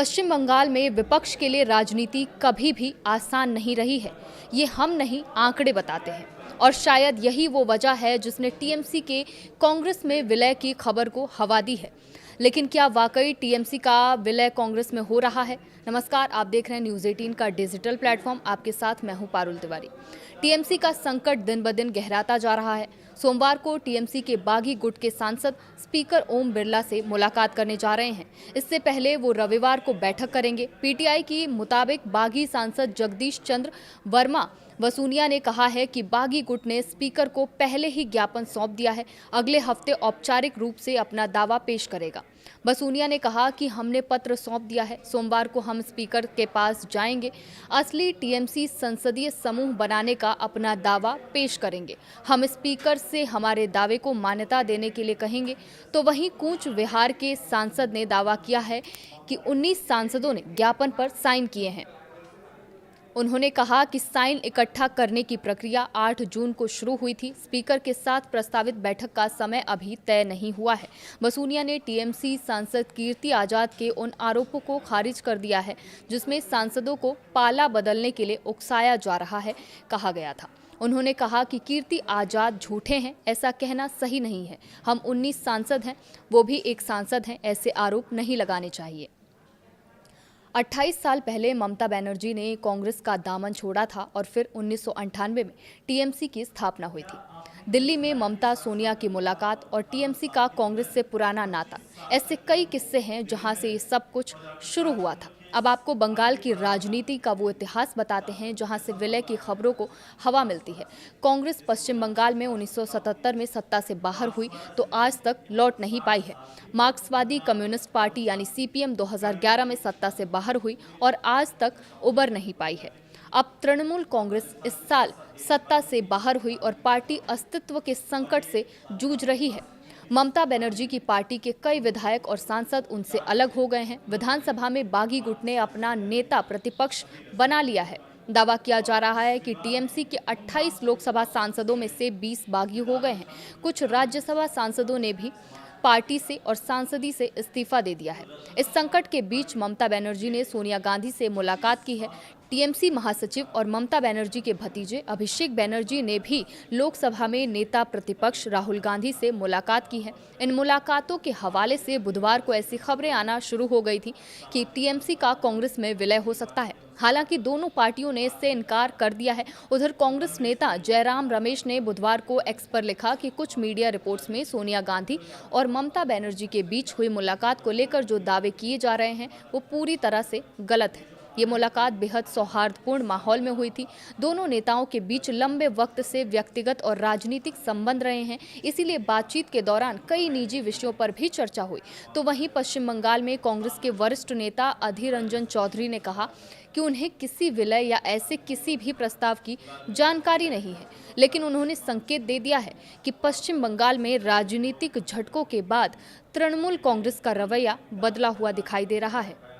पश्चिम बंगाल में विपक्ष के लिए राजनीति कभी भी आसान नहीं रही है। ये हम नहीं, आंकड़े बताते हैं। और शायद यही वो वजह है जिसने टीएमसी के कांग्रेस में विलय की खबर को हवा दी है। लेकिन क्या वाकई टीएमसी का विलय कांग्रेस में हो रहा है? नमस्कार, आप देख रहे हैं न्यूज़ 18 का डिजिटल प्लेटफॉर्म। आपके साथ मैं हूं पारुल तिवारी। टीएमसी का संकट दिन ब दिन गहराता जा रहा है। सोमवार को टीएमसी के बागी गुट के सांसद स्पीकर ओम बिरला से मुलाकात करने जा रहे हैं। इससे पहले वो रविवार को बैठक करेंगे। पीटीआई की मुताबिक बागी सांसद जगदीश चंद्र वर्मा वसूनिया ने कहा है कि बागी गुट ने स्पीकर को पहले ही ज्ञापन सौंप दिया है। अगले हफ्ते औपचारिक रूप से अपना दावा पेश करेगा। वसूनिया ने कहा कि हमने पत्र सौंप दिया है, सोमवार को हम स्पीकर के पास जाएंगे, असली टीएमसी संसदीय समूह बनाने का अपना दावा पेश करेंगे। हम स्पीकर से हमारे दावे को मान्यता देने के लिए कहेंगे। तो वहीं कूच विहार के सांसद ने दावा किया है कि 19 सांसदों ने ज्ञापन पर साइन किए हैं। उन्होंने कहा कि साइन इकट्ठा करने की प्रक्रिया 8 जून को शुरू हुई थी। स्पीकर के साथ प्रस्तावित बैठक का समय अभी तय नहीं हुआ है। वसूनिया ने टीएमसी सांसद कीर्ति आजाद के उन आरोपों को खारिज कर दिया है जिसमें सांसदों को पाला बदलने के लिए उकसाया जा रहा है, कहा गया था। उन्होंने कहा कि कीर्ति आजाद झूठे हैं, ऐसा कहना सही नहीं है। हम 19 सांसद हैं, वो भी एक सांसद हैं, ऐसे आरोप नहीं लगाने चाहिए। 28 साल पहले ममता बनर्जी ने कांग्रेस का दामन छोड़ा था और फिर 1998 में टीएमसी की स्थापना हुई थी। दिल्ली में ममता सोनिया की मुलाकात और टीएमसी का कांग्रेस से पुराना नाता, ऐसे कई किस्से हैं जहां से ये सब कुछ शुरू हुआ था। अब आपको बंगाल की राजनीति का वो इतिहास बताते हैं जहां से विलय की खबरों को हवा मिलती है। कांग्रेस पश्चिम बंगाल में 1977 में सत्ता से बाहर हुई तो आज तक लौट नहीं पाई है। मार्क्सवादी कम्युनिस्ट पार्टी यानी सीपीएम 2011 में सत्ता से बाहर हुई और आज तक उबर नहीं पाई है। अब तृणमूल कांग्रेस इस साल सत्ता से बाहर हुई और पार्टी अस्तित्व के संकट से जूझ रही है। ममता बनर्जी की पार्टी के कई विधायक और सांसद उनसे अलग हो गए हैं। विधानसभा में बागी गुट ने अपना नेता प्रतिपक्ष बना लिया है। दावा किया जा रहा है कि टीएमसी के 28 लोकसभा सांसदों में से 20 बागी हो गए हैं। कुछ राज्यसभा सांसदों ने भी पार्टी से और सांसदी से इस्तीफा दे दिया है। इस संकट के बीच ममता बनर्जी ने सोनिया गांधी से मुलाकात की है। टीएमसी महासचिव और ममता बनर्जी के भतीजे अभिषेक बनर्जी ने भी लोकसभा में नेता प्रतिपक्ष राहुल गांधी से मुलाकात की है। इन मुलाकातों के हवाले से बुधवार को ऐसी खबरें आना शुरू हो गई थी कि टीएमसी का कांग्रेस में विलय हो सकता है। हालांकि दोनों पार्टियों ने इससे इनकार कर दिया है। उधर कांग्रेस नेता जयराम रमेश ने बुधवार को एक्स पर लिखा कि कुछ मीडिया रिपोर्ट्स में सोनिया गांधी और ममता बनर्जी के बीच हुई मुलाकात को लेकर जो दावे किए जा रहे हैं वो पूरी तरह से गलत है। ये मुलाकात बेहद सौहार्दपूर्ण माहौल में हुई थी। दोनों नेताओं के बीच लंबे वक्त से व्यक्तिगत और राजनीतिक संबंध रहे हैं, इसीलिए बातचीत के दौरान कई निजी विषयों पर भी चर्चा हुई। तो वहीं पश्चिम बंगाल में कांग्रेस के वरिष्ठ नेता अधीर रंजन चौधरी ने कहा कि उन्हें किसी विलय या ऐसे किसी भी प्रस्ताव की जानकारी नहीं है, लेकिन उन्होंने संकेत दे दिया है कि पश्चिम बंगाल में राजनीतिक झटकों के बाद तृणमूल कांग्रेस का रवैया बदला हुआ दिखाई दे रहा है।